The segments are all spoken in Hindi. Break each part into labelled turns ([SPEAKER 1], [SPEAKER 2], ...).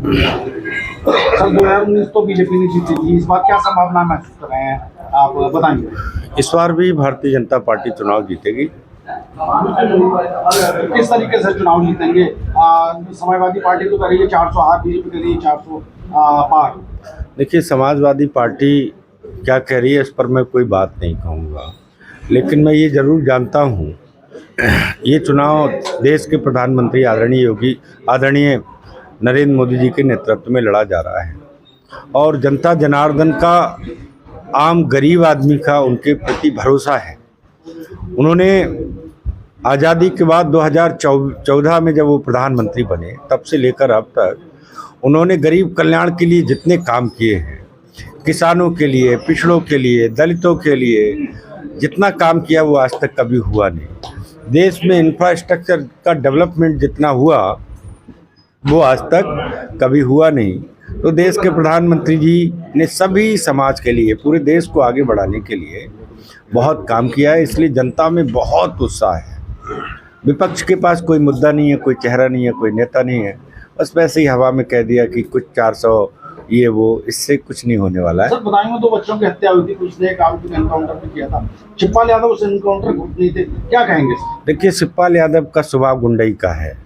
[SPEAKER 1] सर 2019 तो बीजेपी ने जीती थी, इस बार क्या संभावना महसूस कर रहे हैं आप बताएंगे?
[SPEAKER 2] इस बार भी भारतीय जनता पार्टी चुनाव जीतेगी।
[SPEAKER 1] किस तरीके से चुनाव जीतेंगे? समाजवादी पार्टी तो कह रही है 400 हार, बीजेपी कह रही है 400 पार।
[SPEAKER 2] देखिए, समाजवादी पार्टी क्या कह रही है इस पर मैं कोई बात नहीं कहूँगा, लेकिन मैं ये ज़रूर जानता हूँ ये चुनाव देश के प्रधानमंत्री आदरणीय नरेंद्र मोदी जी के नेतृत्व में लड़ा जा रहा है और जनता जनार्दन का, आम गरीब आदमी का उनके प्रति भरोसा है। उन्होंने आज़ादी के बाद 2014 में जब वो प्रधानमंत्री बने तब से लेकर अब तक उन्होंने गरीब कल्याण के लिए जितने काम किए हैं, किसानों के लिए, पिछड़ों के लिए, दलितों के लिए जितना काम किया वो आज तक कभी हुआ नहीं। देश में इंफ्रास्ट्रक्चर का डेवलपमेंट जितना हुआ वो आज तक कभी हुआ नहीं। तो देश के प्रधानमंत्री जी ने सभी समाज के लिए, पूरे देश को आगे बढ़ाने के लिए बहुत काम किया है, इसलिए जनता में बहुत उत्साह है। विपक्ष के पास कोई मुद्दा नहीं है, कोई चेहरा नहीं है, कोई नेता नहीं है, बस वैसे ही हवा में कह दिया कि कुछ 400 ये वो, इससे कुछ नहीं होने वाला है।
[SPEAKER 1] सर बदायूं में 2 बच्चों की हत्या हुई थी, कुछ ने एक आरोपी का एनकाउंटर भी किया था। शिवपाल यादव उस एनकाउंटर को नहीं थे, क्या कहेंगे?
[SPEAKER 2] देखिए, शिवपाल यादव का स्वभाव गुंडई का है,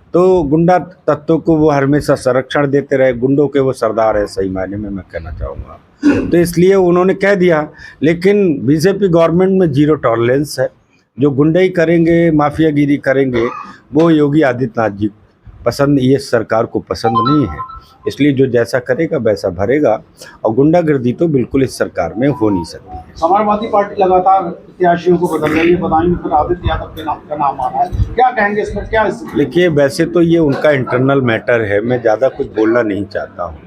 [SPEAKER 2] तो गुंडा तत्वों को वो हमेशा संरक्षण देते रहे, गुंडों के वो सरदार है, सही मायने में मैं कहना चाहूँगा। तो इसलिए उन्होंने कह दिया, लेकिन बीजेपी गवर्नमेंट में 0 टॉलरेंस है। जो गुंडई करेंगे, माफियागिरी करेंगे, वो योगी आदित्यनाथ जी पसंद, ये सरकार को पसंद नहीं है। इसलिए जो जैसा करेगा वैसा भरेगा, और गुंडागर्दी तो बिल्कुल इस सरकार में हो नहीं सकती है।
[SPEAKER 1] समाजवादी पार्टी लगातार प्रत्याशियों को बदल रही है, बदायूं में फिर आदित्य यादव के नाम का नाम आ रहा है, क्या कहेंगे इस पर? क्या
[SPEAKER 2] देखिए, वैसे तो ये उनका इंटरनल मैटर है, मैं ज़्यादा कुछ बोलना नहीं चाहता हूँ,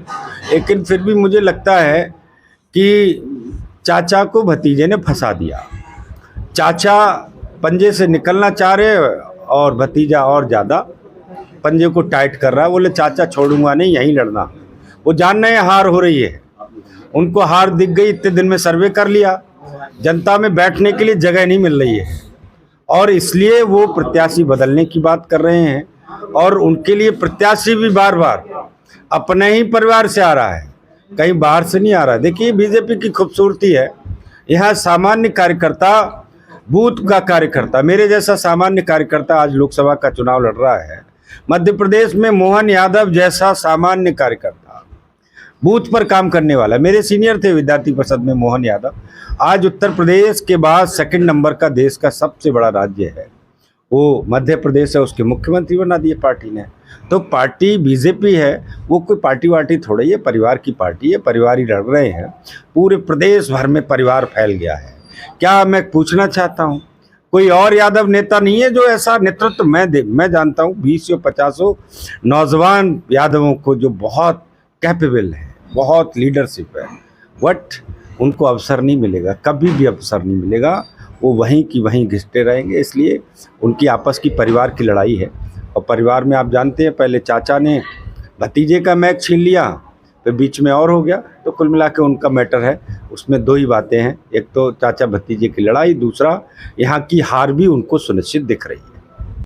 [SPEAKER 2] लेकिन फिर भी मुझे लगता है कि चाचा को भतीजे ने फंसा दिया। चाचा पंजे से निकलना चाह रहे और भतीजा और ज़्यादा पंजे को टाइट कर रहा है। बोले चाचा छोड़ूंगा नहीं, यहीं लड़ना। वो जान रहे हैं हार हो रही है, उनको हार दिख गई। इतने दिन में सर्वे कर लिया, जनता में बैठने के लिए जगह नहीं मिल रही है, और इसलिए वो प्रत्याशी बदलने की बात कर रहे हैं। और उनके लिए प्रत्याशी भी बार बार अपने ही परिवार से आ रहा है, कहीं बाहर से नहीं आ रहा है। देखिए, बीजेपी की खूबसूरती है, यहाँ सामान्य कार्यकर्ता, बूथ का कार्यकर्ता, मेरे जैसा सामान्य कार्यकर्ता आज लोकसभा का चुनाव लड़ रहा है। मध्य प्रदेश में मोहन यादव जैसा सामान्य कार्यकर्ता, बूथ पर काम करने वाला, मेरे सीनियर थे विद्यार्थी परिषद में मोहन यादव, आज उत्तर प्रदेश के बाद 2nd नंबर का देश का सबसे बड़ा राज्य है, वो मध्य प्रदेश है, उसके मुख्यमंत्री बना दिए पार्टी ने। तो पार्टी बीजेपी है, वो कोई पार्टी वार्टी थोड़ी है, परिवार की पार्टी है, परिवार ही लड़ रहे हैं। पूरे प्रदेश भर में परिवार फैल गया है। क्या मैं पूछना चाहता हूँ, कोई और यादव नेता नहीं है जो ऐसा नेतृत्व मैं जानता हूँ 20 या 50 नौजवान यादवों को जो बहुत कैपेबल है, बहुत लीडरशिप है, बट उनको अवसर नहीं मिलेगा, कभी भी अवसर नहीं मिलेगा। वो वहीं की वहीं घिसते रहेंगे। इसलिए उनकी आपस की परिवार की लड़ाई है, और परिवार में आप जानते हैं पहले चाचा ने भतीजे का मैच छीन लिया, फिर बीच में और हो गया। तो कुल मिला के उनका मैटर है, उसमें 2 ही बातें हैं, एक तो चाचा भतीजे की लड़ाई, दूसरा यहाँ की हार भी उनको सुनिश्चित दिख रही है।